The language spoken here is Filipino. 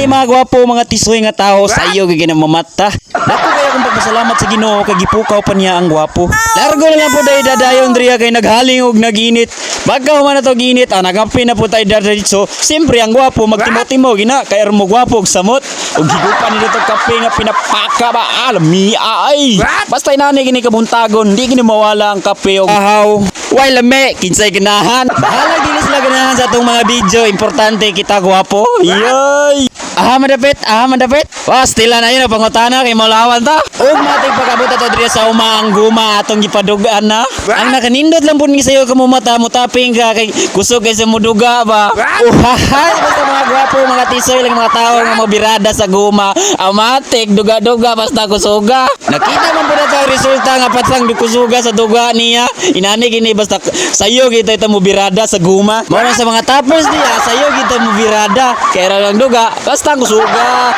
Gani mga gwapo, mga tisoy nga tao sa iyo gigina mamata. Dako kaya kung pagpasalamat sa Ginoo kay gipukaw pa niya ang gwapo. Largo na lang po dai dadayon driya kay naghaling og naginit. Bagaw man ato ginit, nagampi na po tayo diretso. Siyempre ang gwapo magtimo-timo gina kay mo gwapo og samot. Og higupan nito tong kape nga pinapaka ba alami ay. Basta inani gini kabuntagon, di gini mawala ang kape og ahaw. Why lame, kinsay ganahan. Bahala dili sila ganahan sa atong mga video. Importante kita gwapo. Yoy! Madapit. Was, tila na yun, pangutana kay Malawan ta. Ug matig pagabot ato diri sa umaang guma atong gipadugaan na. Ang nakanindot lang pud ni sayo kamo mata mo taping ka kay kusog kay sa muduga ba. Uhahay, basta mga gwapo, mga tisoy lang mga tao nga mabirada sa guma. Amatik duga-duga basta kusuga. Nakita man pud ato ang resulta nga patsang kusuga sa duga niya. Inani gini basta sayo kita ita mo birada sa guma. Mao sa mga toppers niya, sayo kita mo birada. Kaya lang duga, basta kusuga.